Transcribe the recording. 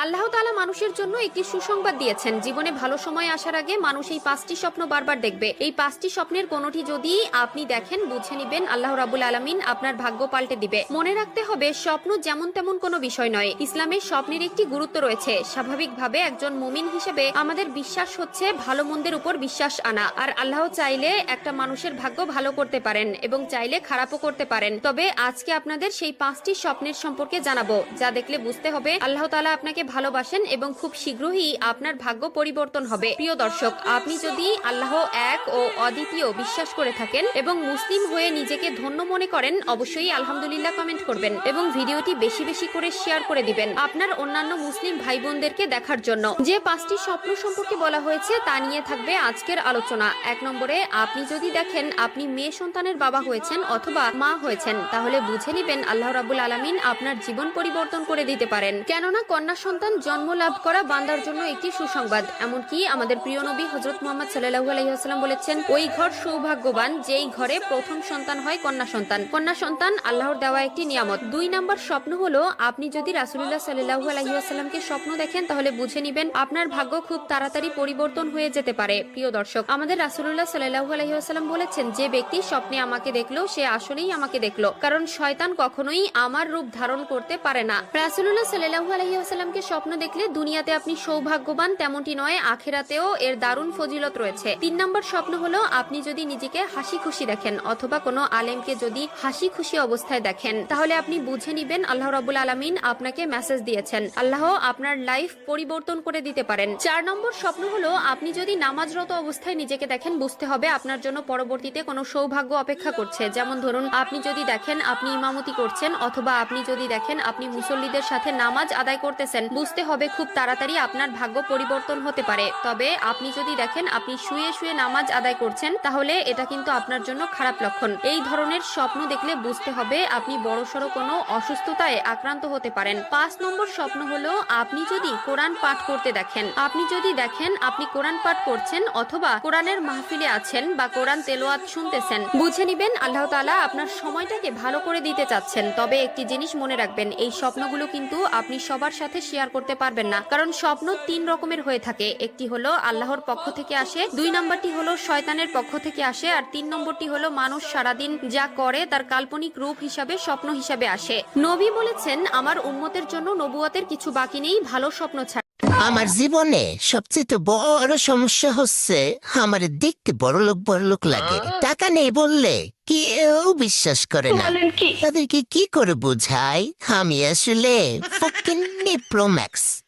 আল্লাহ তাআলা মানুষের জন্য একটি সুসংবাদ দিয়েছেন। জীবনে ভালো সময় আসার আগে মানুষ এই 5টি স্বপ্ন বারবার দেখবে। এই 5টি স্বপ্নের কোনোটি যদি আপনি দেখেন, বুঝে নিবেন আল্লাহ রাব্বুল আলামিন আপনার ভাগ্য পাল্টে দিবে। মনে রাখতে হবে, স্বপ্ন যেমন তেমন কোনো বিষয় নয়। ইসলামের স্বপ্নের একটি গুরুত্ব রয়েছে। স্বাভাবিকভাবে একজন মুমিন হিসেবে আমাদের বিশ্বাস হচ্ছে ভালো মন্দের উপর বিশ্বাস আনা। আর আল্লাহ চাইলে একটা মানুষের ভাগ্য ভালো করতে পারেন এবং চাইলে খারাপও করতে পারেন। তবে আজকে আপনাদের সেই 5টি স্বপ্নের সম্পর্কে জানাবো, যা দেখলে বুঝতে হবে আল্লাহ তাআলা আপনাকে ভালোবাসেন এবং খুব শীঘ্রই আপনার ভাগ্য পরিবর্তন হবে। প্রিয় দর্শক, আপনি যদি আল্লাহ এক ও অদ্বিতীয় বিশ্বাস করে থাকেন এবং মুসলিম হয়ে নিজেকে ধন্য মনে করেন, অবশ্যই আলহামদুলিল্লাহ কমেন্ট করবেন এবং ভিডিওটি বেশি বেশি করে শেয়ার করে দিবেন আপনার অন্যান্য মুসলিম ভাই বোনদেরকে দেখার জন্য। যে 5টি স্বপ্ন সম্পর্কে বলা হয়েছে তা নিয়ে থাকবে আজকের আলোচনা। 1 নম্বরে, আপনি যদি দেখেন আপনি মেয়ে সন্তানের বাবা হয়েছেন অথবা মা হয়েছেন, তাহলে বুঝে নিবেন আল্লাহ রাব্বুল আলামিন আপনার জীবন পরিবর্তন করে দিতে পারেন। কেননা কন্যা সন্তান জন্ম লাভ করা বান্দার জন্য একটি সুসংবাদ। এমনকি আমাদের প্রিয় নবী হযরত মুহাম্মদ সাল্লাল্লাহু আলাইহি ওয়াসাল্লাম বলেছেন, ওই ঘর সৌভাগ্যবান যেই ঘরে প্রথম সন্তান হয় কন্যা সন্তান। কন্যা সন্তান আল্লাহর দেওয়া একটি নিয়ামত। 2 নম্বর স্বপ্ন হলো, আপনি যদি রাসূলুল্লাহ সাল্লাল্লাহু আলাইহি ওয়াসাল্লামকে স্বপ্ন দেখেন, তাহলে বুঝে নিবেন আপনার ভাগ্য খুব তাড়াতাড়ি পরিবর্তন হয়ে যেতে পারে। প্রিয় দর্শক, আমাদের রাসূলুল্লাহ সাল্লাল্লাহু আলাইহি ওয়াসাল্লাম বলেছেন, যে ব্যক্তি স্বপ্নে আমাকে দেখলো সে আসলেই আমাকে দেখলো, কারণ শয়তান কখনোই আমার রূপ ধারণ করতে পারে না। রাসূলুল্লাহ সাল্লাল্লাহু আলাইহি ওয়াসাল্লামকে স্বপ্ন দেখলে দুনিয়াতে আপনি সৌভাগ্যবান তেমনটি নয়, আখিরাতেও এর দারুণ ফজিলত রয়েছে। 3 নম্বর স্বপ্ন হলো, আপনি যদি নিজেকে হাসি খুশি দেখেন অথবা কোনো আলেমকে যদি হাসি খুশি অবস্থায় দেখেন, তাহলে আপনি বুঝে নিবেন আল্লাহ রাব্বুল আলামিন আপনাকে মেসেজ দিয়েছেন। আল্লাহ আপনার লাইফ পরিবর্তন করে দিতে পারেন। 4 নম্বর স্বপ্ন হলো, আপনি যদি নামাজরত অবস্থায় নিজেকে দেখেন, বুঝতে হবে আপনার জন্য পরবর্তীতে কোনো সৌভাগ্য অপেক্ষা করছে। যেমন ধরুন, আপনি যদি দেখেন আপনি ইমামতি করছেন অথবা আপনি যদি দেখেন আপনি মুসল্লিদের সাথে নামাজ আদায় করতেছেন, বুঝতে হবে খুব তাড়াতাড়ি আপনার ভাগ্য পরিবর্তন হতে পারে। তবে আপনি যদি দেখেন আপনি শুয়ে শুয়ে নামাজ আদায় করছেন, তাহলে এটা কিন্তু আপনার জন্য খারাপ লক্ষণ। এই ধরনের স্বপ্ন দেখলে বুঝতে হবে আপনি বড়সড় কোনো অসুস্থতায় আক্রান্ত হতে পারেন। 5 নম্বর স্বপ্ন হলো, আপনি যদি কোরআন পাঠ করতে দেখেন, আপনি যদি দেখেন আপনি কোরআন পাঠ করছেন অথবা কোরআনের মাহফিলে আছেন বা কোরআন তেলাওয়াত শুনতেছেন, বুঝে নিবেন আল্লাহ তাআলা আপনার সময়টাকে ভালো করে দিতে চাচ্ছেন। তবে একটি জিনিস মনে রাখবেন, এই স্বপ্নগুলো কিন্তু আপনি সবার সাথে শেয়ার করতে পারবেন না, কারণ স্বপ্ন 3 রকমের হয়ে থাকে। একটি হলো আল্লাহর পক্ষ থেকে আসে, 2 নম্বরটি হলো শয়তানের পক্ষ থেকে আসে, আর 3 নম্বরটি হলো মানুষ সারাদিন যা করে তার কাল্পনিক রূপ হিসাবে স্বপ্ন হিসাবে আসে। নবী বলেছেন, আমার উম্মতের জন্য নবুয়তের কিছু বাকি নেই, ভালো স্বপ্ন ছাড়া। আমার জীবনে সবচেয়ে বড় সমস্যা হচ্ছে আমার দেখতে বড়লোক লাগে। টাকা নেই বললে কেউ বিশ্বাস করে না। তাদেরকে কি করে বোঝাই আমি আসলে ফকিন্নি প্রো ম্যাক্স।